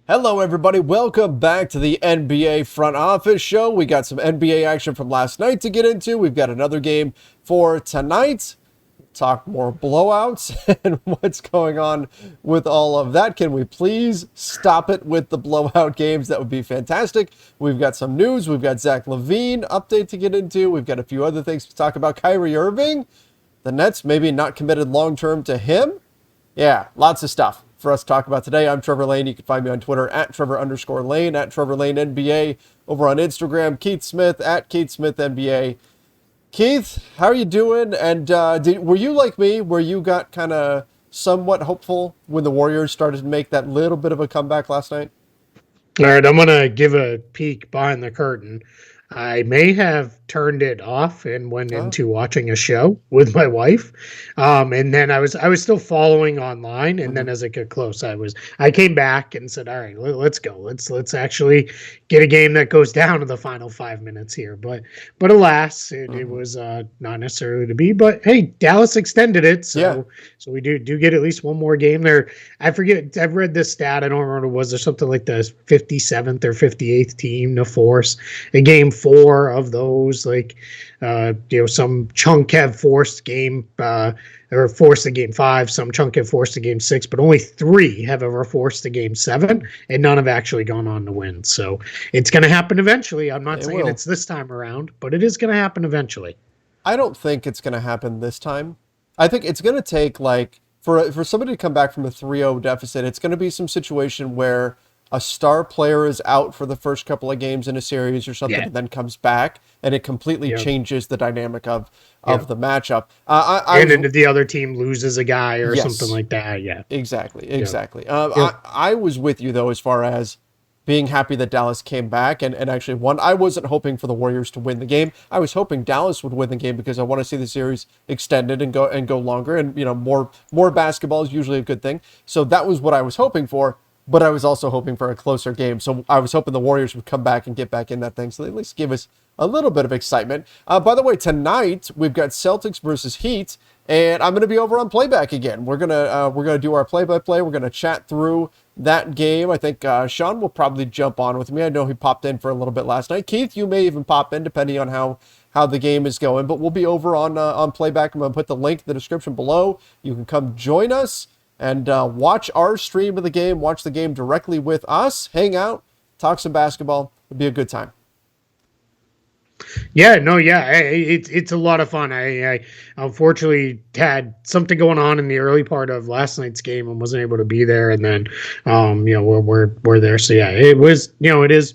Hello, everybody. Welcome back to the NBA Front Office Show. We got some NBA action from last night to get into. We've got another game for tonight. Talk more blowouts and what's going on with all of that. Can we please stop it with the blowout games? That would be fantastic. We've got some news. We've got Zach LaVine update to get into. We've got a few other things to talk about. Kyrie Irving, the Nets maybe not committed long-term to him. Yeah, lots of stuff for us to talk about today. I'm Trevor Lane. You can find me on Twitter at Trevor_Lane, at Trevor Lane NBA, over on Instagram, Keith Smith at Keith Smith NBA. Keith, how are you doing? And were you like me, where you got kind of somewhat hopeful when the Warriors started to make that little bit of a comeback last night? All right, I'm going to give a peek behind the curtain. I may have turned it off and went into watching a show with my wife, and then I was still following online. And then as it got close, I came back and said, "All right, let's go. Let's actually get a game that goes down to the final 5 minutes here." But alas, it was not necessarily to be. But hey, Dallas extended it, so we do get at least one more game there. I forget. I've read this stat. I don't remember what it was. There's something like the 57th or 58th team to force a game 4 of those. Like, some chunk have forced game or forced a game 5. Some chunk have forced a game 6, but only 3 have ever forced a game 7, and none have actually gone on to win. So it's going to happen eventually. I'm not saying it's this time around, but it is going to happen eventually. I don't think it's going to happen this time. I think it's going to take, like, for somebody to come back from a 3-0 deficit, it's going to be some situation where a star player is out for the first couple of games in a series or something, and then comes back, and it completely changes the dynamic of the matchup. And the other team loses a guy or something like that. Yeah, exactly. I was with you, though, as far as being happy that Dallas came back and actually won. I wasn't hoping for the Warriors to win the game. I was hoping Dallas would win the game because I want to see the series extended and go longer. And more basketball is usually a good thing. So that was what I was hoping for. But I was also hoping for a closer game. So I was hoping the Warriors would come back and get back in that thing. So they at least give us a little bit of excitement. By the way, tonight we've got Celtics versus Heat. And I'm going to be over on playback again. We're gonna do our play-by-play. We're going to chat through that game. I think Sean will probably jump on with me. I know he popped in for a little bit last night. Keith, you may even pop in depending on how the game is going. But we'll be over on playback. I'm going to put the link in the description below. You can come join us and watch our stream of the game, watch the game directly with us, hang out, talk some basketball. It'll be a good time. It's a lot of fun. I unfortunately had something going on in the early part of last night's game and wasn't able to be there. And then, we're there. So yeah, it was, it is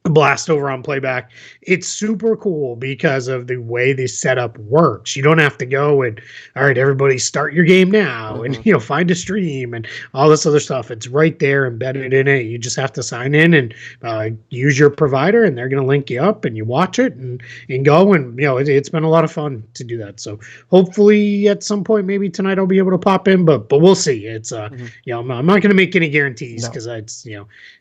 a blast over on playback. It's super cool because of the way the setup works. You don't have to go and, all right, everybody start your game now and, find a stream and all this other stuff. It's right there embedded in it. You just have to sign in and use your provider, and they're going to link you up, and you watch it and go. And, it's been a lot of fun to do that. So hopefully at some point, maybe tonight I'll be able to pop in, but we'll see. It's, I'm not going to make any guarantees because when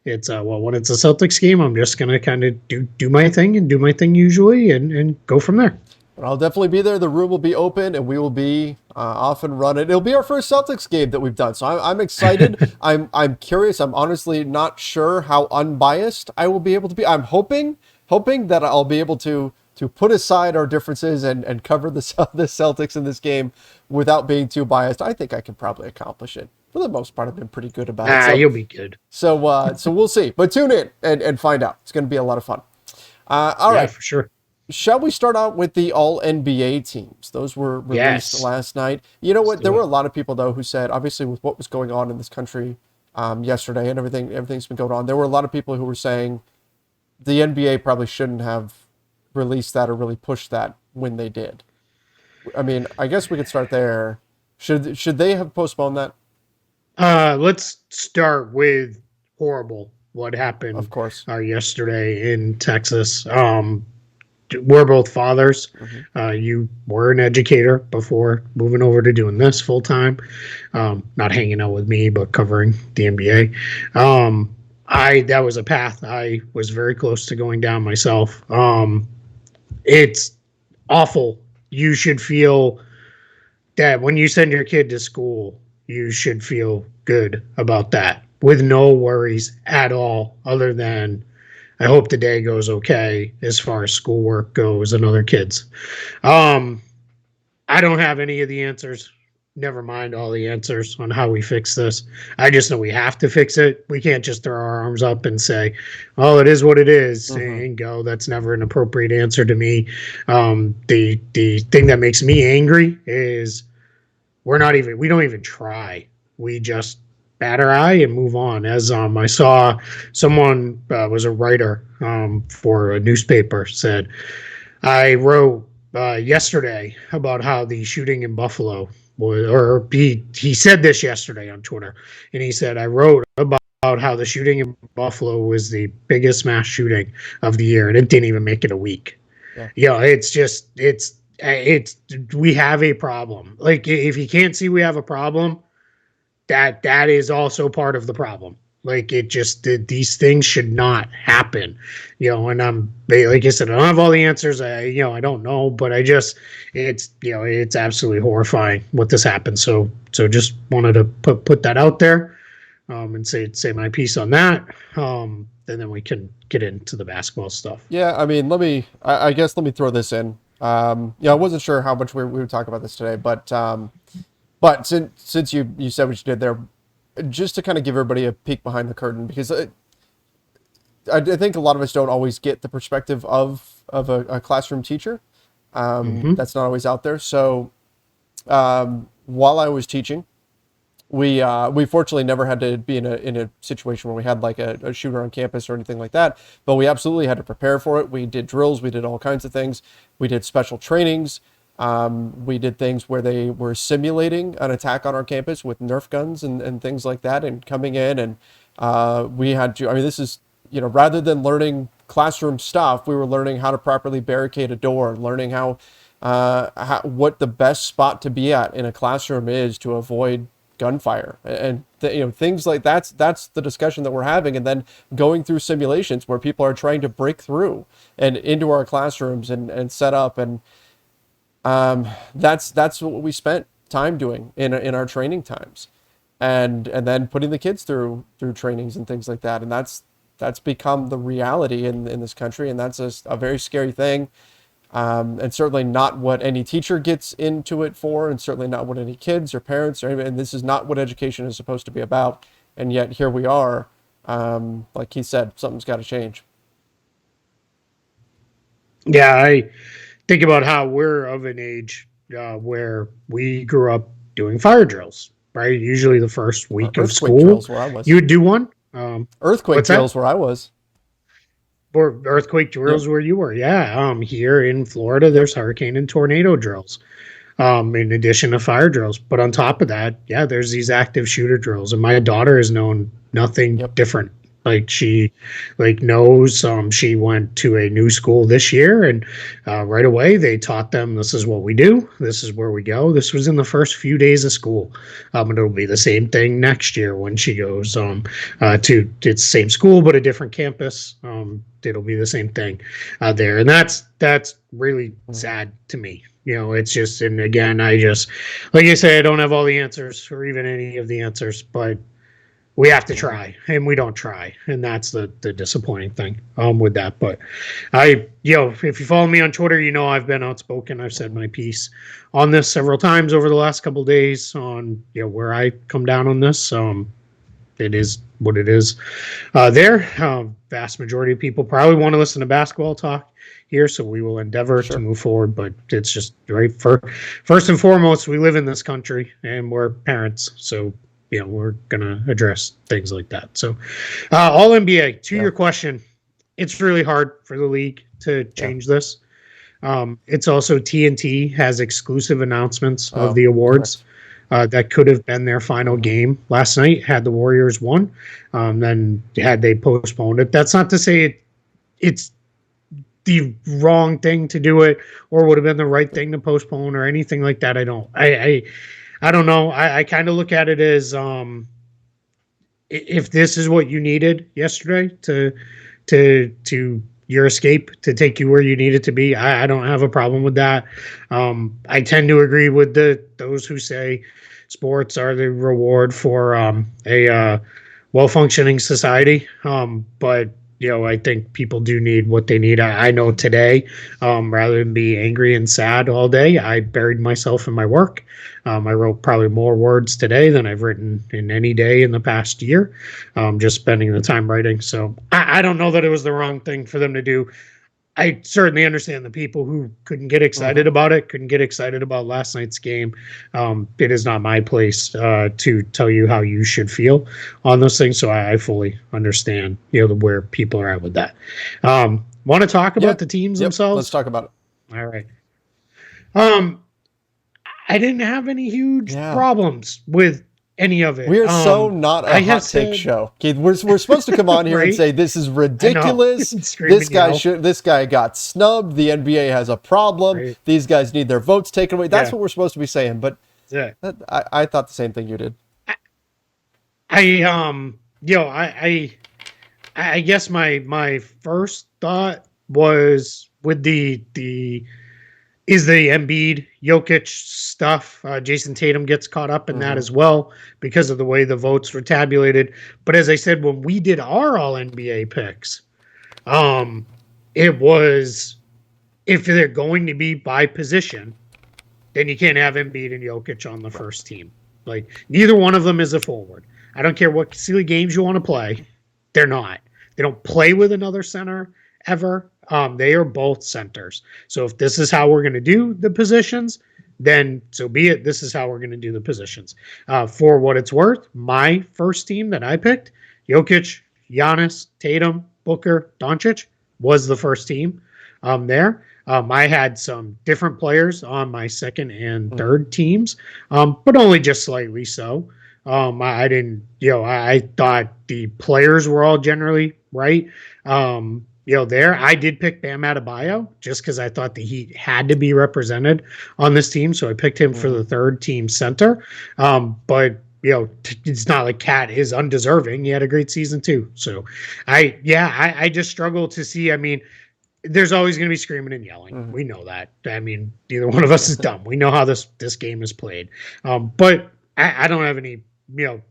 it's a Celtics game, I'm just going to kind of do my thing and do my thing usually and go from there. But I'll definitely be there. The room will be open and we will be off and running. It'll be our first Celtics game that we've done. So I'm excited. I'm curious. I'm honestly not sure how unbiased I will be able to be. I'm hoping that I'll be able to put aside our differences and cover the Celtics in this game without being too biased. I think I can probably accomplish it. For the most part, I've been pretty good about it. So, you'll be good. So we'll see. But tune in and find out. It's going to be a lot of fun. All right. For sure. Shall we start out with the All-NBA teams? Those were released last night. You know what? There were a lot of people, though, who said, obviously, with what was going on in this country yesterday and everything's been going on, there were a lot of people who were saying the NBA probably shouldn't have released that or really pushed that when they did. I mean, I guess we could start there. Should they have postponed that? Let's start with horrible. What happened, of course, yesterday in Texas. We're both fathers. You were an educator before moving over to doing this full time. Not hanging out with me, but covering the NBA. That was a path I was very close to going down myself. It's awful. You should feel that when you send your kid to school, you should feel good about that. with no worries at all, other than I hope the day goes okay as far as schoolwork goes and other kids. Um, I don't have any of the answers. Never mind all the answers on how we fix this. I just know we have to fix it. We can't just throw our arms up and say, "Oh, it is what it is," and go. That's never an appropriate answer to me. The thing that makes me angry is we don't even try. We just bat our eye and move on. As I saw someone was a writer for a newspaper said, I wrote yesterday about how the shooting in Buffalo was, or he said this yesterday on Twitter, and he said, I wrote about how the shooting in Buffalo was the biggest mass shooting of the year, and it didn't even make it a week. Yeah, it's we have a problem. Like, if you can't see we have a problem, that is also part of the problem. Like, these things should not happen, and like I said, I don't have all the answers. I don't know, but it's absolutely horrifying what this happened. So just wanted to put that out there, and say my piece on that. And then we can get into the basketball stuff. Yeah, I mean, I guess let me throw this in. I wasn't sure how much we would talk about this today, but since you said what you did there, just to kind of give everybody a peek behind the curtain, because I think a lot of us don't always get the perspective of a classroom teacher. That's not always out there. So while I was teaching, we fortunately never had to be in a situation where we had like a shooter on campus or anything like that, but we absolutely had to prepare for it. We did drills, we did all kinds of things. We did special trainings. We did things where they were simulating an attack on our campus with Nerf guns and things like that, and coming in, and we had to, I mean, this is, rather than learning classroom stuff, we were learning how to properly barricade a door, learning how what the best spot to be at in a classroom is to avoid gunfire, and things like that's the discussion that we're having. And then going through simulations where people are trying to break through and into our classrooms and set up, and that's what we spent time doing in our training times, and then putting the kids through trainings and things like that. And that's become the reality in this country, and that's a very scary thing. And certainly not what any teacher gets into it for, and certainly not what any kids or parents and this is not what education is supposed to be about. And yet here we are. Like he said, something's got to change. Yeah, I think about how we're of an age where we grew up doing fire drills, right? Usually the first week of school, drills where I was. You would do one. Earthquake drills where I was. Or earthquake drills where you were. Yeah. Here in Florida, there's hurricane and tornado drills, in addition to fire drills. But on top of that, yeah, there's these active shooter drills. And my daughter has known nothing different. Like, she knows, she went to a new school this year, and right away they taught them, this is what we do, this is where we go. This was in the first few days of school. And it'll be the same thing next year when she goes to it's the same school but a different campus. It'll be the same thing there, and that's really sad to me. It's just, and again, like I say, I don't have all the answers or even any of the answers, but we have to try, and we don't try, and that's the disappointing thing with that. But if you follow me on Twitter, I've been outspoken. I've said my piece on this several times over the last couple of days on where I come down on this. It is what it is. Vast majority of people probably want to listen to basketball talk here, so we will endeavor to move forward. But it's just right first and foremost, we live in this country and we're parents, so we're going to address things like that. So all NBA, to your question, it's really hard for the league to change this. It's also TNT has exclusive announcents of the awards that could have been their final game last night had the Warriors won. Then had they postponed it. That's not to say it's the wrong thing to do it or would have been the right thing to postpone or anything like that. I don't know. I kind of look at it as if this is what you needed yesterday to your escape to take you where you needed to be, I don't have a problem with that. I tend to agree with those who say sports are the reward for a well-functioning society. But I think people do need what they need. I know today, rather than be angry and sad all day, I buried myself in my work. I wrote probably more words today than I've written in any day in the past year, just spending the time writing. So I don't know that it was the wrong thing for them to do. I certainly understand the people who couldn't get excited about it, couldn't get excited about last night's game. It is not my place to tell you how you should feel on those things. So I fully understand, where people are at with that. Want to talk about the teams themselves? Let's talk about it. All right. I didn't have any huge problems with any of it. We're so not a hot take show. Okay, we're supposed to come on here and say this is ridiculous. This guy got snubbed. The NBA has a problem. Right. These guys need their votes taken away. That's what we're supposed to be saying. But I thought the same thing you did. I guess my first thought was with the Embiid Jokic stuff. Jason Tatum gets caught up in that as well because of the way the votes were tabulated. But as I said, when we did our all NBA picks, it was, if they're going to be by position, then you can't have Embiid and Jokic on the first team. Like, neither one of them is a forward. I don't care what silly games you want to play. They're not. They don't play with another center ever. They are both centers. So if this is how we're going to do the positions, then so be it. This is how we're going to do the positions. For what it's worth, my first team that I picked, Jokic, Giannis, Tatum, Booker, Doncic, was the first team there. I had some different players on my second and third teams, but only just slightly so. I didn't, I thought the players were all generally right. There, I did pick Bam Adebayo just because I thought the Heat had to be represented on this team. So I picked him for the third team center. But it's not like Cat is undeserving. He had a great season too. So I just struggle to see. I mean, there's always going to be screaming and yelling. We know that. I mean, neither one of us is dumb. We know how this game is played. But I don't have any,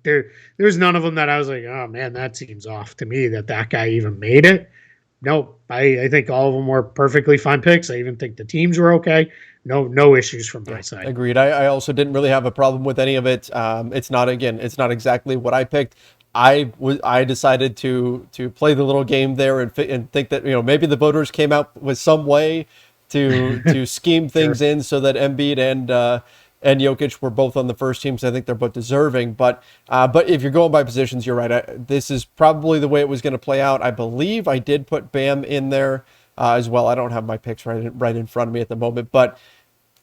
there's none of them that I was like, oh man, that seems off to me that guy even made it. Nope. I think all of them were perfectly fine picks. I even think the teams were okay. No issues from my side. Agreed. I also didn't really have a problem with any of it. It's not exactly what I picked. I decided to play the little game there and think that maybe the voters came out with some way to scheme things in so that Embiid and Jokic were both on the first team, so I think they're both deserving. But if you're going by positions, you're right. This is probably the way it was going to play out. I believe I did put Bam in there as well. I don't have my picks right in front of me at the moment, but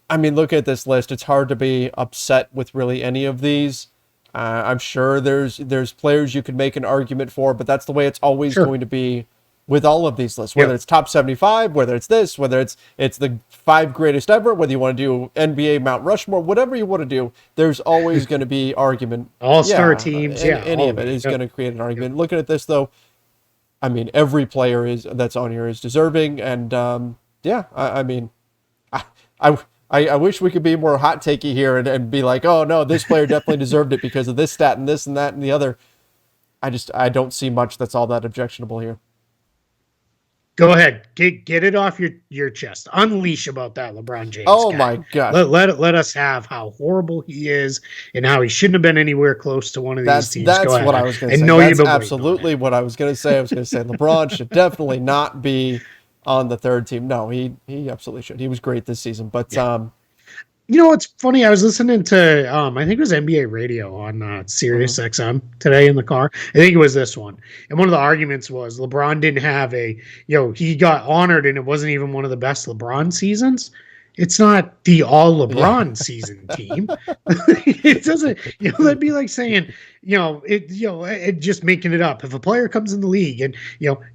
I mean, look at this list. It's hard to be upset with really any of these. I'm sure there's players you could make an argument for, but that's the way it's always going to be with all of these lists, whether it's top 75, whether it's this, whether it's the 5 greatest ever, whether you want to do NBA Mount Rushmore, whatever you want to do, there's always going to be argument. All-star teams, any of it is going to create an argument. Looking at this, though, I mean, every player that's on here is deserving, and I mean, I wish we could be more hot takey here and be like, oh no, this player definitely deserved it because of this stat and this and that and the other. I don't see much that's all that objectionable here. Go ahead, get it off your chest. Unleash about that LeBron James. Oh guy. My God! Let us have how horrible he is and how he shouldn't have been anywhere close to one of these teams. That's what I was going to say. That's absolutely what I was going to say. I was going to say LeBron should definitely not be on the third team. No, he absolutely should. He was great this season, but what's funny? I was listening to I think it was NBA radio on Sirius XM today in the car. I think it was this one, and one of the arguments was LeBron didn't have he got honored, and it wasn't even one of the best LeBron seasons. It's not the all LeBron season team. It doesn't, that'd be like saying, just making it up. If a player comes in the league and,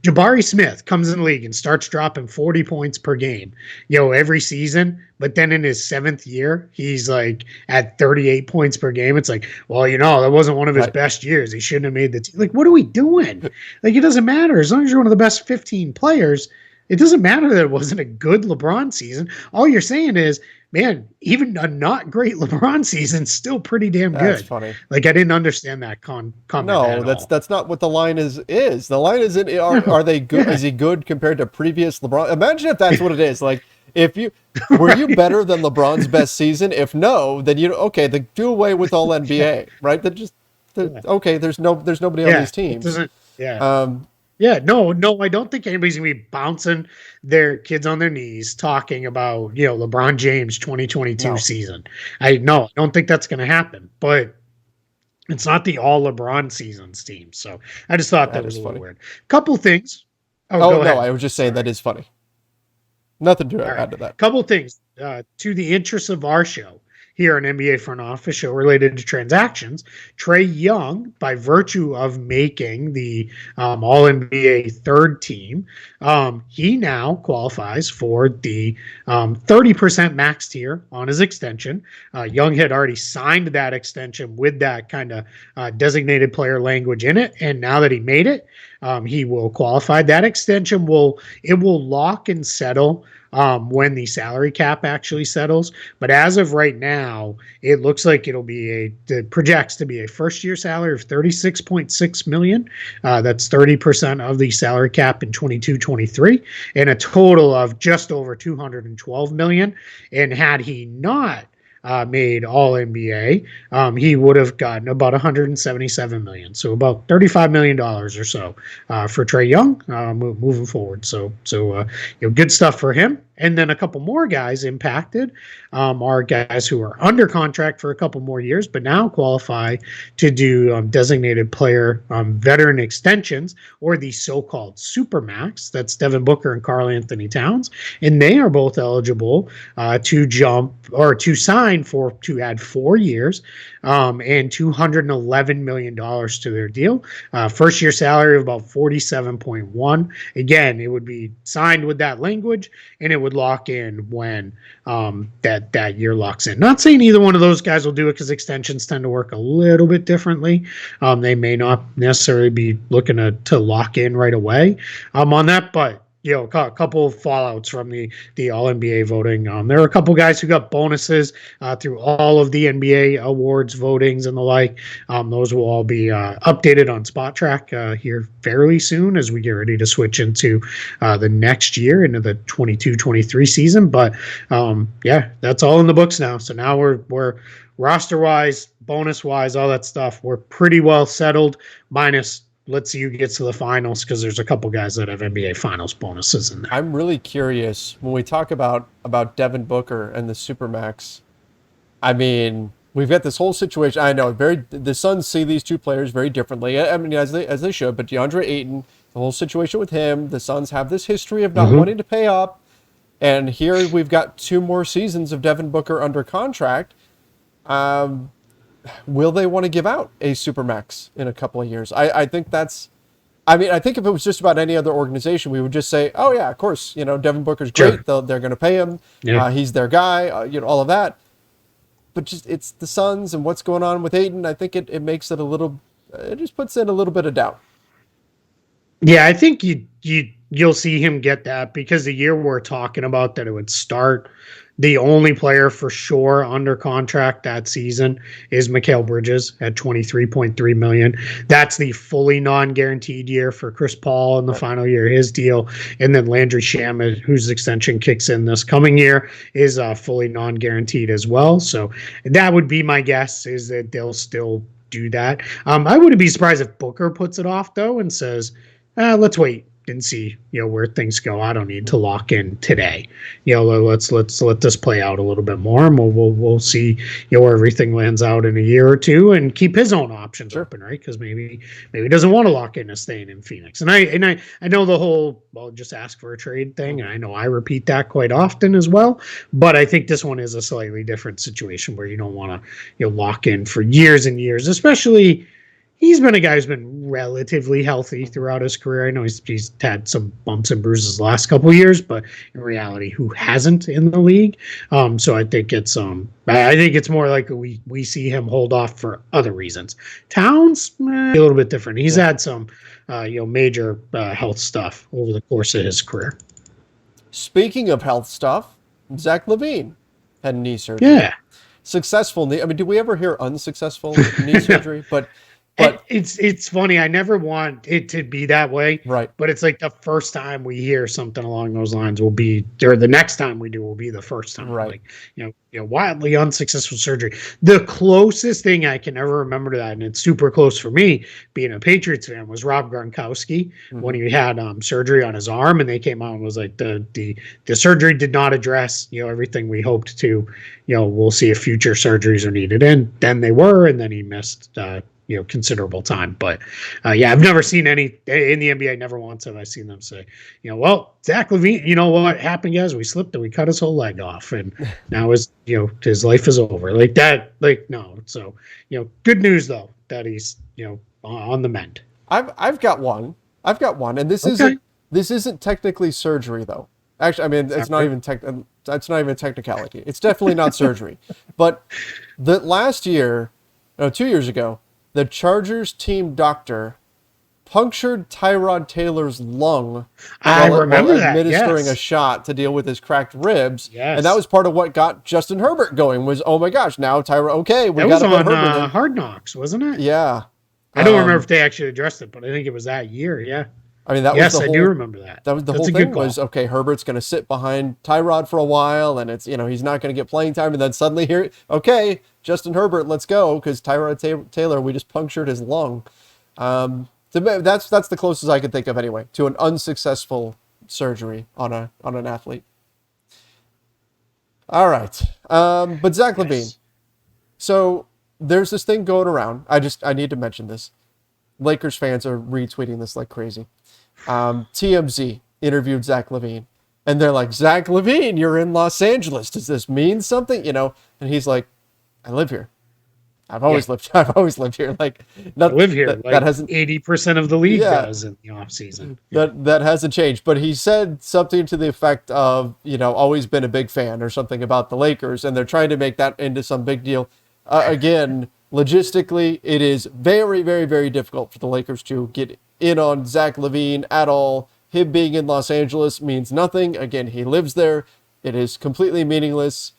Jabari Smith comes in the league and starts dropping 40 points per game, every season, but then in his 7th year, he's like at 38 points per game. It's like, well, that wasn't one of his best years. He shouldn't have made the team. Like, what are we doing? Like, it doesn't matter. As long as you're one of the best 15 players, It doesn't matter that it wasn't a good LeBron season. All you're saying is, man, even a not great LeBron season's still pretty damn That's good. funny. Like I didn't understand that comment No, at that's all. that's not what the line is. The line isn't are No, they good? yeah, Is he good compared to previous LeBron? Imagine if that's what it is. Like if you were you right. better than LeBron's best season? If no, then you okay, then do away with all Yeah, NBA, right? Then just yeah, okay, there's nobody on yeah. these It teams. doesn't. Yeah, Um, yeah. No, no. I don't think anybody's gonna be bouncing their kids on their knees talking about LeBron James 2022 no, season. I no, I don't think that's gonna happen. But it's not the all LeBron seasons team. So I just thought that that was is a little funny. weird. Couple things. Oh, Oh go no, ahead. I was just saying that Sorry. is funny. Nothing All to right. add to that. Couple things to the interests of our show here on NBA Front Office show related to transactions. Trae Young, by virtue of making the All NBA third team, he now qualifies for the 30% max tier on his extension. Young had already signed that extension with that kind of designated player language in it, and now that he made it, he will qualify. That extension will lock and settle when the salary cap actually settles. But as of right now, it looks like it projects to be a first year salary of 36.6 million. That's 30% of the salary cap in 22-23, and a total of just over 212 million. And had he not made All NBA, he would have gotten about 177 million, so about 35 million dollars or so for Trae Young moving forward. So good stuff for him. And then a couple more guys impacted are guys who are under contract for a couple more years, but now qualify to do designated player veteran extensions, or the so-called supermax. That's Devin Booker and Karl Anthony Towns, and they are both eligible to jump or to sign to add 4 years and $211 million to their deal. First year salary of about 47.1. Again, it would be signed with that language, and it would lock in when that year locks in. Not saying either one of those guys will do it, because extensions tend to work a little bit differently. They may not necessarily be looking to lock in right away on that, but a couple of fallouts from the All NBA voting. There are a couple guys who got bonuses through all of the NBA awards votings and the like. Those will all be updated on Spot Track here fairly soon as we get ready to switch into the next year, into the 22-23 season. But yeah, that's all in the books now. So now we're roster wise, bonus wise, all that stuff. We're pretty well settled, minus let's see who gets to the finals, because there's a couple guys that have NBA finals bonuses in there. I'm really curious when we talk about Devin Booker and the Supermax. I mean, we've got this whole situation. I know the Suns see these two players very differently. I mean, as they should. But DeAndre Ayton, the whole situation with him, the Suns have this history of not wanting to pay up, and here we've got 2 more seasons of Devin Booker under contract. Will they want to give out a Supermax in a couple of years? I think that's. I mean, I think if it was just about any other organization, we would just say, "Oh yeah, of course, Devin Booker's great. Sure. They're going to pay him. Yeah. He's their guy. All of that." But just it's the Suns and what's going on with Aiden. I think it makes it a little. It just puts in a little bit of doubt. Yeah, I think you'll see him get that, because the year we're talking about that it would start, the only player for sure under contract that season is Mikal Bridges at 23.3 million. That's the fully non-guaranteed year for Chris Paul in the final year of his deal. And then Landry Shamet, whose extension kicks in this coming year, is fully non-guaranteed as well. So that would be my guess, is that they'll still do that. I wouldn't be surprised if Booker puts it off though and says, let's wait and see, where things go. I don't need to lock in today. Let's let this play out a little bit more, and we'll see, where everything lands out in a year or two, and keep his own options open, right? Because maybe he doesn't want to lock in a staying in Phoenix. And I know the whole just ask for a trade thing. And I know I repeat that quite often as well, but I think this one is a slightly different situation where you don't want to lock in for years and years, especially. He's been a guy who's been relatively healthy throughout his career. I know he's had some bumps and bruises the last couple of years, but in reality, who hasn't in the league? So I think it's more likely we see him hold off for other reasons. Towns, a little bit different. He's had some major health stuff over the course of his career. Speaking of health stuff, Zach LaVine had knee surgery. Yeah. Successful knee. I mean, do we ever hear unsuccessful knee No. surgery? But It's funny. I never want it to be that way, right, but it's like the first time we hear something along those lines will be, or the next time we do will be the first time. right. Like, wildly unsuccessful surgery. The closest thing I can ever remember to that, and it's super close for me, being a Patriots fan, was Rob Gronkowski when he had surgery on his arm, and they came out and was like the surgery did not address everything we hoped to. We'll see if future surgeries are needed, and then they were, and then he missed. Considerable time. But I've never seen any in the NBA. Never once have I seen them say, well, Zach LaVine, you know what happened, guys? We slipped and we cut his whole leg off, and now his life is over. Like that. Like no. So good news though that he's on the mend. I've got one, and this isn't technically surgery though. Actually, I mean it's not even that's not even a technicality. It's definitely not surgery. But the last year, 2 years ago, the Chargers team doctor punctured Tyrod Taylor's lung while administering a shot to deal with his cracked ribs. Yes. And that was part of what got Justin Herbert going was, oh my gosh, now Tyrod, okay, we got to put Herbert in. Hard Knocks, wasn't it? Yeah. I don't remember if they actually addressed it, but I think it was that year, yeah. I mean, I do remember that. That was the whole thing was, okay, Herbert's going to sit behind Tyrod for a while, and it's, he's not going to get playing time, and then suddenly here, okay, Justin Herbert, let's go, because Tyrod Taylor, we just punctured his lung. That's the closest I could think of anyway, to an unsuccessful surgery on an athlete. All right. But Zach LaVine. So there's this thing going around. I need to mention this. Lakers fans are retweeting this like crazy. TMZ interviewed Zach LaVine, and they're like, Zach LaVine, you're in Los Angeles. Does this mean something? And he's like, I live here. I've always lived here. Like, I live here. That hasn't 80% of the league does in the off season. That hasn't changed. But he said something to the effect of, always been a big fan or something about the Lakers, and they're trying to make that into some big deal. Again, logistically, it is very, very, very difficult for the Lakers to get in on Zach LaVine at all. Him being in Los Angeles means nothing. Again, he lives there. It is completely meaningless.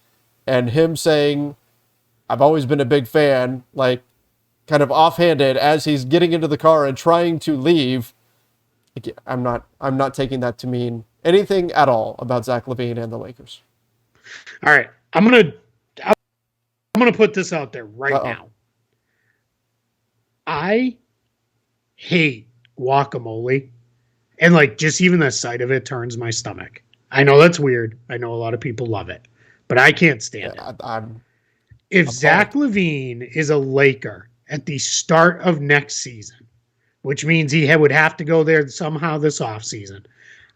And him saying, I've always been a big fan, like kind of offhanded as he's getting into the car and trying to leave. I'm not taking that to mean anything at all about Zach LaVine and the Lakers. All right. I'm going to put this out there right now. I hate guacamole, and like just even the sight of it turns my stomach. I know that's weird. I know a lot of people love it, but I can't stand it. If Zach LaVine is a Laker at the start of next season, which means he would have to go there somehow this offseason,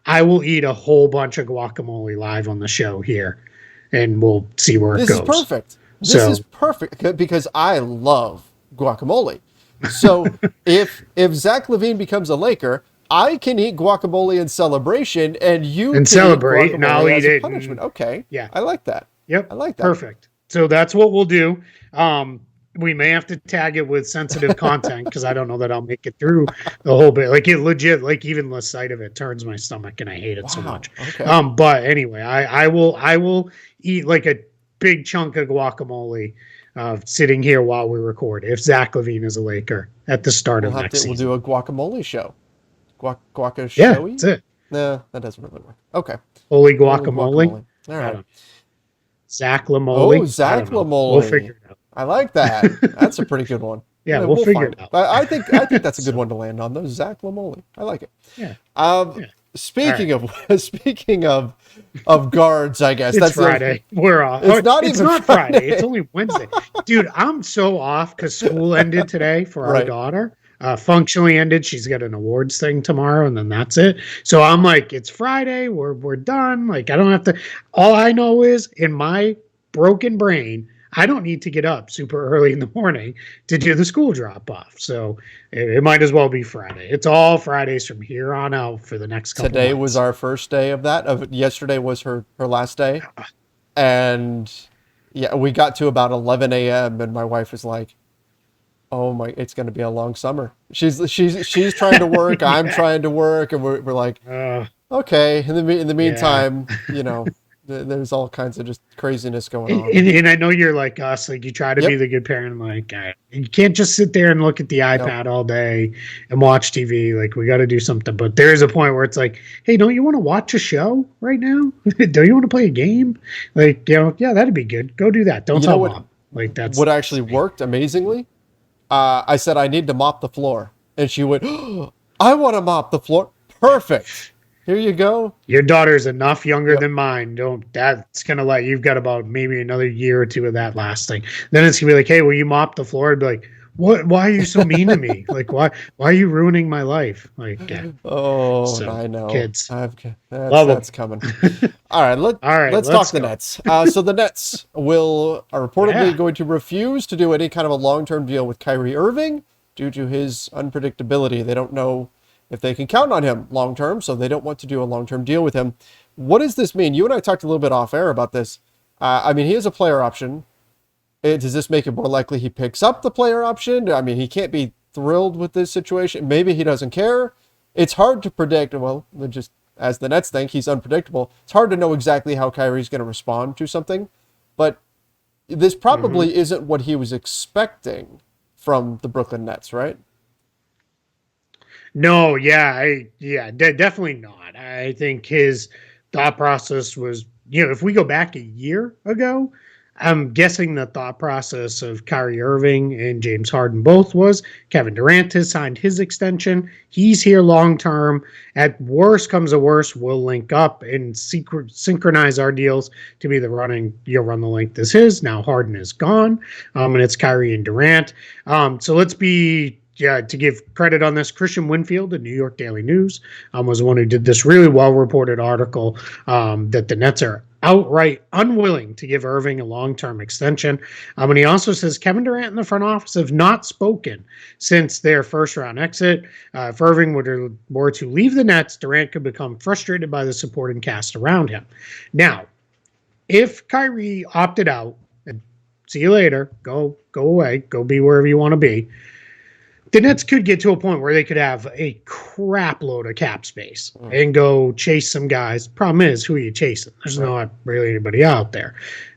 I will eat a whole bunch of guacamole live on the show here, and we'll see where it goes. This is perfect. This is perfect because I love guacamole. So if Zach LaVine becomes a Laker, I can eat guacamole in celebration, and you can celebrate, eat and I'll eat it. Punishment. Okay. Yeah. I like that. Yep. I like that. Perfect. So that's what we'll do. We may have to tag it with sensitive content because I don't know that I'll make it through the whole bit. Like it legit, like even the sight of it turns my stomach, and I hate it so much. Okay. But anyway, I will eat like a big chunk of guacamole sitting here while we record. If Zach LaVine is a Laker at the start of next season, we'll do a guacamole show. Guaca yeah, showy? that's it. No, that doesn't really work. Okay. Holy guacamole. All right. Zach LaMole. Oh, Zach LaMole. We'll figure it out. I like that. That's a pretty good one. Yeah, we'll figure it out. I think that's a good one to land on, though. Zach LaMole. I like it. Yeah. Speaking of guards, I guess that's Friday. We're off. It's not Friday. It's only Wednesday, dude. I'm so off because school ended today for our daughter. Functionally ended. She's got an awards thing tomorrow, and then that's it. So I'm like, it's Friday. We're done. Like I don't have to. All I know is in my broken brain, I don't need to get up super early in the morning to do the school drop off. So it might as well be Friday. It's all Fridays from here on out for the next couple Today months. was our first day of that. Yesterday was her last day. And yeah, we got to about 11 a.m. and my wife was like, oh my, it's going to be a long summer. She's trying to work. I'm trying to work. And we're like, Okay. In the Yeah. meantime, there's all kinds of just craziness going And, on. and I know you're like us, like you try to be Yep. the good parent. Like you can't just sit there and look at the Nope. iPad all day and watch TV. Like we got to do something. But there is a point where it's like, hey, don't you want to watch a show right now? Don't you want to play a game? Like yeah, that'd be good. Go do that. Don't You know tell what? mom. Like What that's actually me. worked amazingly? I said I need to mop the floor, and she went, oh, "I want to mop the floor." Perfect. Here you go. Your daughter's enough younger Yep. than mine. Don't that's gonna let you've got about maybe another year or two of that lasting. Then it's gonna be like, hey, will you mop the floor? I'd be like, what? Why are you so mean to me? Like, why are you ruining my life? Like, yeah. Oh, So I know. kids That's love them. that's coming. All right, All right, let's talk let's the go. Nets. So the Nets are reportedly Yeah. going to refuse to do any kind of a long-term deal with Kyrie Irving due to his unpredictability. They don't know if they can count on him long-term, so they don't want to do a long-term deal with him. What does this mean? You and I talked a little bit off air about this. I mean, he has a player option. Does this make it more likely he picks up the player option? I mean, he can't be thrilled with this situation. Maybe he doesn't care. It's hard to predict. Well, just as the Nets think, he's unpredictable. It's hard to know exactly how Kyrie's going to respond to something. But this hmm probably isn't what he was expecting from the Brooklyn Nets, right? No, yeah, definitely not. I think his thought process was, if we go back a year ago, I'm guessing the thought process of Kyrie Irving and James Harden both was Kevin Durant has signed his extension. He's here long term. At worst comes a worst, we'll link up and synchronize our deals to be the running. You'll run the length as his. Now Harden is gone, and it's Kyrie and Durant. So let's be to give credit on this, Christian Winfield, the New York Daily News, was the one who did this really well reported article that the Nets are outright unwilling to give Irving a long-term extension. And he also says Kevin Durant and the front office have not spoken since their first-round exit. If Irving were to leave the Nets, Durant could become frustrated by the supporting cast around him. Now, if Kyrie opted out, and see you later, go away, go be wherever you want to be, the Nets could get to a point where they could have a crap load of cap space and go chase some guys. Problem is, who are you chasing? There's Right. not really anybody out there.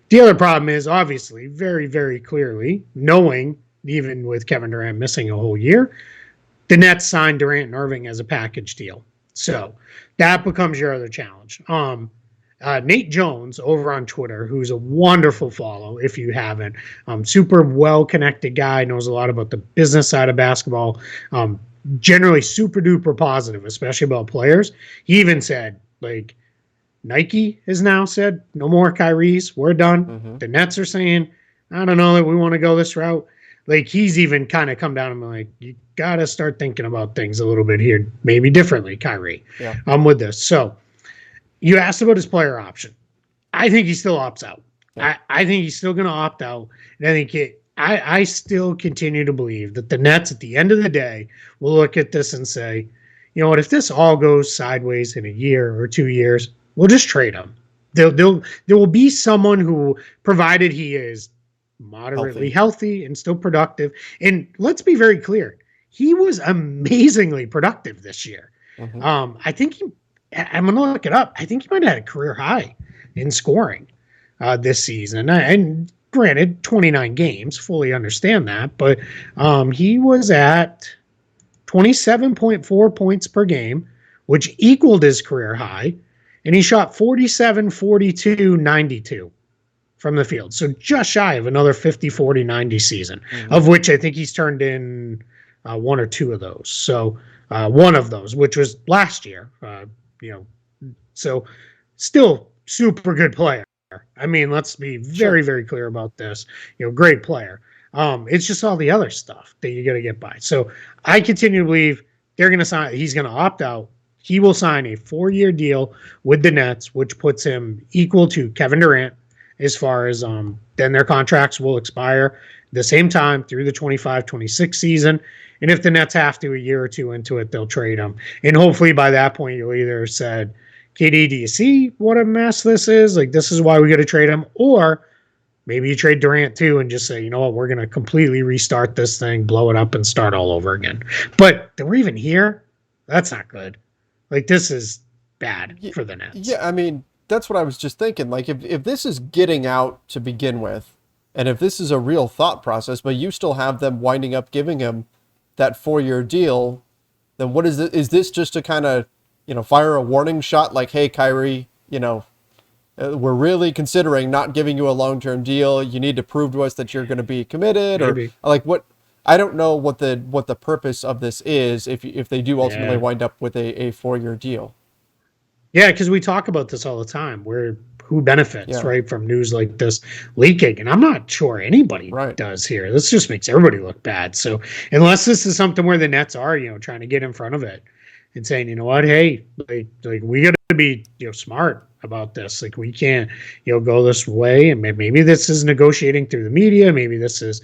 The other problem is, obviously, very, very clearly, knowing, even with Kevin Durant missing a whole year, the Nets signed Durant and Irving as a package deal. So that becomes your other challenge. Nate Jones over on Twitter, who's a wonderful follow if you haven't. Super well connected guy, knows a lot about the business side of basketball. Generally super duper positive, especially about players. He even said, like, Nike has now said, no more Kyries. We're done. Mm-hmm. The Nets are saying, I don't know that we want to go this route. Like, he's even kind of come down and been like, you got to start thinking about things a little bit here, maybe differently, Kyrie. Yeah. I'm with this. So, you asked about his player option. I think he still opts out. Yeah. I think he's still going to opt out. And I think I still continue to believe that the Nets at the end of the day will look at this and say, you know what, if this all goes sideways in a year or 2 years, we'll just trade him. There will be someone who, provided he is moderately healthy and still productive. And let's be very clear, he was amazingly productive this year. Mm-hmm. I think I'm going to look it up. I think he might have had a career high in scoring this season. And granted, 29 games, fully understand that. But he was at 27.4 points per game, which equaled his career high. And he shot 47, 42, 92 from the field. So just shy of another 50, 40, 90 season, of which I think he's turned in one or two of those. So one of those, which was last year, so still super good player. I mean, let's be very, very clear about this. Great player. It's just all the other stuff that you got to get by. So I continue to believe they're going to sign. He's going to opt out. He will sign a 4-year deal with the Nets, which puts him equal to Kevin Durant as far as then their contracts will expire the same time through the 25-26 season. And if the Nets have to a year or two into it, they'll trade him. And hopefully by that point, you'll either said, KD, do you see what a mess this is? Like, this is why we got to trade him. Or maybe you trade Durant too and just say, you know what, we're going to completely restart this thing, blow it up, and start all over again. But that we're even here, that's not good. Like, this is bad for the Nets. Yeah, I mean, that's what I was just thinking. Like, if this is getting out to begin with, and if this is a real thought process, but you still have them winding up giving him that 4-year deal, then what is it? Is this just to kind of, fire a warning shot like, hey, Kyrie, we're really considering not giving you a long-term deal. You need to prove to us that you're going to be committed, Maybe. or like what? I don't know what the purpose of this is if they do ultimately wind up with a 4-year deal. Yeah, because we talk about this all the time. Who benefits, Yeah. right, from news like this leaking? And I'm not sure anybody Right. does here. This just makes everybody look bad. So unless this is something where the Nets are, trying to get in front of it and saying, you know what, hey, like we got to be, smart about this. Like we can't, go this way. And maybe this is negotiating through the media. Maybe this is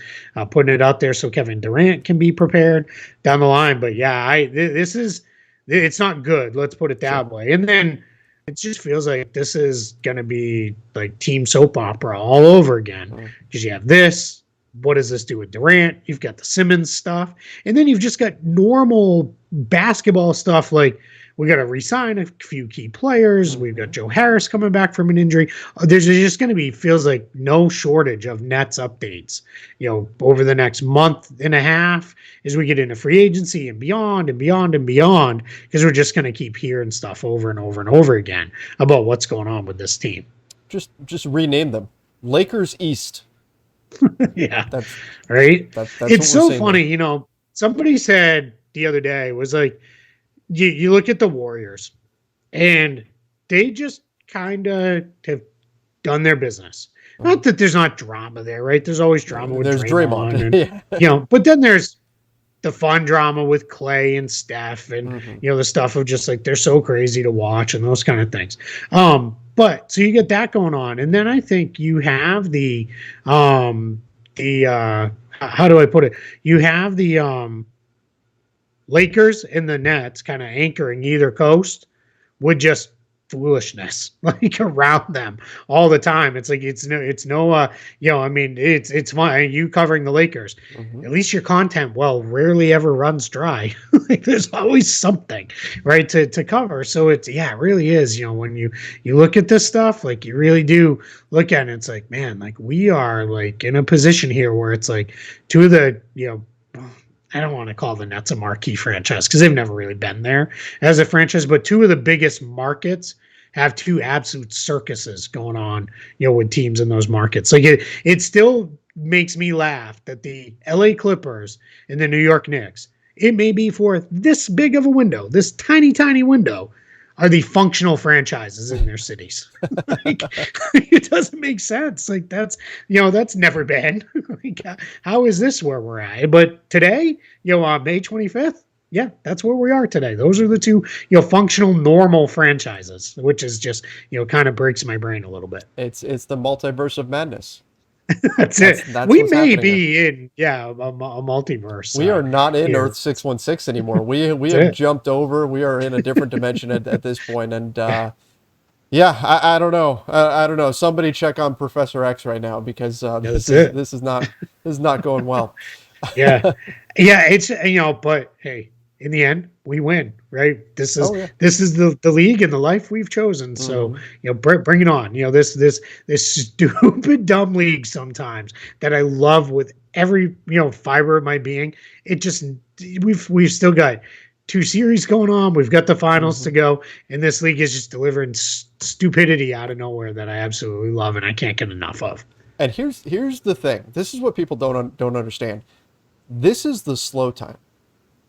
putting it out there so Kevin Durant can be prepared down the line. But yeah, it's not good. Let's put it that way. And then it just feels like this is going to be like team soap opera all over again because you have this. What does this do with Durant? You've got the Simmons stuff. And then you've just got normal basketball stuff like we got to re-sign a few key players. We've got Joe Harris coming back from an injury. There's just going to be, feels like no shortage of Nets updates, over the next month and a half as we get into free agency and beyond and beyond and beyond, because we're just going to keep hearing stuff over and over and over again about what's going on with this team. Just rename them Lakers East. Yeah. That's right. That's it's so funny. Somebody said the other day was like, you look at the Warriors and they just kind of have done their business. Not that there's not drama there, right? There's always drama with Draymond. And, but then there's the fun drama with Clay and Steph and, the stuff of just like, they're so crazy to watch and those kind of things. But so you get that going on. And then I think you have how do I put it? You have the Lakers and the Nets kind of anchoring either coast with just foolishness like around them all the time. It's like it's fine. You covering the Lakers, at least your content rarely ever runs dry. Like there's always something right to cover. So it really is, when you look at this stuff, like you really do look at it, it's like, man, like we are like in a position here where it's like two of the I don't want to call the Nets a marquee franchise because they've never really been there as a franchise, but two of the biggest markets have two absolute circuses going on, with teams in those markets. Like it still makes me laugh that the LA Clippers and the New York Knicks, it may be for this big of a window, this tiny, tiny window, are the functional franchises in their cities. Like, it doesn't make sense. Like that's never been. Like, how is this where we're at? But today, May 25th, yeah, that's where we are today. Those are the two, functional, normal franchises, which is just, kind of breaks my brain a little bit. It's the multiverse of madness. That's it. We may be in a multiverse. We are not in Earth 616 anymore. We have jumped over. We are in a different dimension at this point. And I don't know. I don't know. Somebody check on Professor X right now because this is not going well. Yeah. It's but hey, in the end, we win, right? This is the league and the life we've chosen. So bring it on. This stupid dumb league sometimes that I love with every fiber of my being. It just we've still got 2 series going on. We've got the finals to go, and this league is just delivering stupidity out of nowhere that I absolutely love and I can't get enough of. And here's the thing. This is what people don't understand. This is the slow time.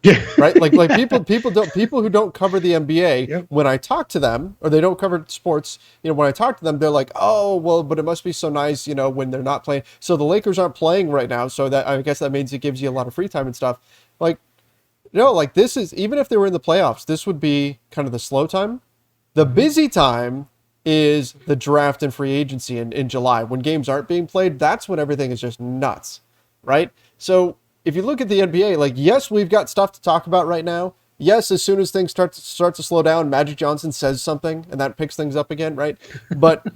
Yeah. Right. Like people who don't cover the NBA, when I talk to them, or they don't cover sports, when I talk to them, they're like, oh, well, but it must be so nice, when they're not playing. So the Lakers aren't playing right now. So that, I guess that means it gives you a lot of free time and stuff. Like, like this is, even if they were in the playoffs, this would be kind of the slow time. The busy time is the draft and free agency in July when games aren't being played. That's when everything is just nuts. Right. So if you look at the NBA, like, yes, we've got stuff to talk about right now. Yes, as soon as things start to slow down, Magic Johnson says something and that picks things up again, right? But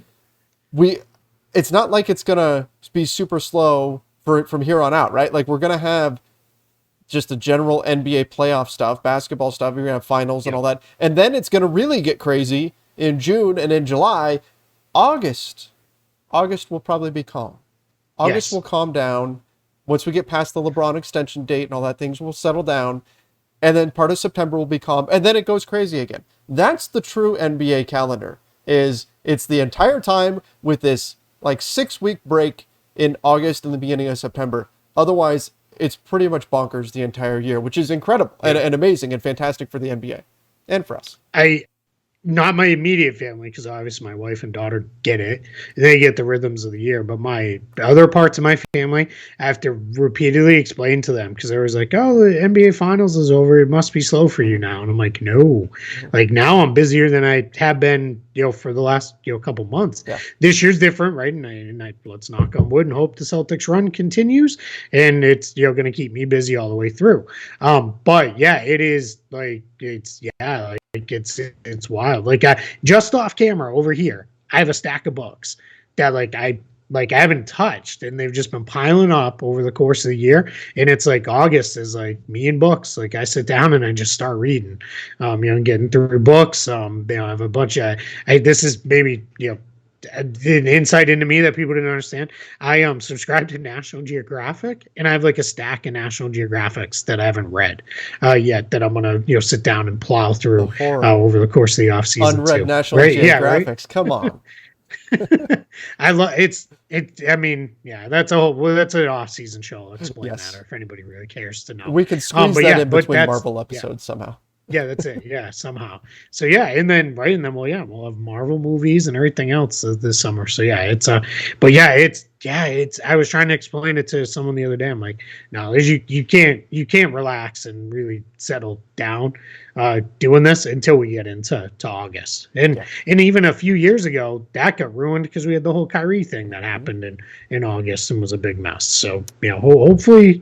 it's not like it's going to be super slow from here on out, right? Like we're going to have just the general NBA playoff stuff, basketball stuff. You're going to have finals and all that. And then it's going to really get crazy in June and in July. August will probably be calm. August will calm down. Once we get past the LeBron extension date and all that, things will settle down. And then part of September will be calm. And then it goes crazy again. That's the true NBA calendar. It's the entire time with this like 6-week break in August and the beginning of September. Otherwise, it's pretty much bonkers the entire year, which is incredible and amazing and fantastic for the NBA and for us. Not my immediate family, because obviously my wife and daughter get it. They get the rhythms of the year. But my other parts of my family, I have to repeatedly explain to them, because they was like, oh, the NBA Finals is over. It must be slow for you now. And I'm like, no. Like, now I'm busier than I have been, for the last, couple months. Yeah. This year's different, right? And I let's knock on wood and hope the Celtics run continues. And it's, going to keep me busy all the way through. But, yeah, it is, like, it's wild. Like, just off camera over here, I have a stack of books that I haven't touched, and they've just been piling up over the course of the year. And it's like August is like me and books. Like, I sit down and I just start reading, getting through books. I have a bunch of, this is maybe, an insight into me that people didn't understand. I subscribe to National Geographic, and I have like a stack of National Geographics that I haven't read yet, that I'm gonna sit down and plow through over the course of the off season. Unread National Geographics. Yeah, right? Come on. I love it. I mean, yeah, that's an off-season show. I'll explain that, or if anybody really cares to know. We can squeeze that in between Marvel episodes somehow. Yeah, that's it. Yeah, somehow. So yeah, and then we'll have Marvel movies and everything else this summer. So yeah, it's I was trying to explain it to someone the other day. I'm like, no, you can't relax and really settle down doing this until we get into August. And even a few years ago, that got ruined because we had the whole Kyrie thing that happened in August and was a big mess. So, hopefully,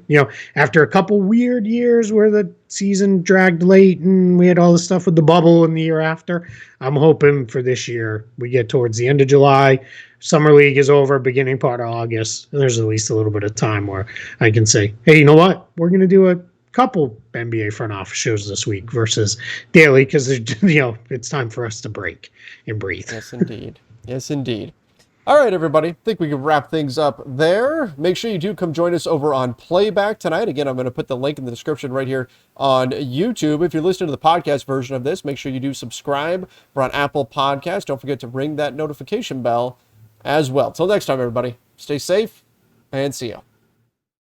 after a couple weird years where the season dragged late and we had all the stuff with the bubble in the year after, I'm hoping for this year we get towards the end of July, summer league is over, beginning part of August, and there's at least a little bit of time where I can say, hey, you know what? We're going to do a couple NBA front office shows this week versus daily, because it's time for us to break and breathe. Yes, indeed. Yes, indeed. All right, everybody. I think we can wrap things up there. Make sure you do come join us over on Playback tonight. Again, I'm going to put the link in the description right here on YouTube. If you're listening to the podcast version of this, make sure you do subscribe. We're on Apple Podcasts. Don't forget to ring that notification bell as well. Till next time, everybody. Stay safe and see you.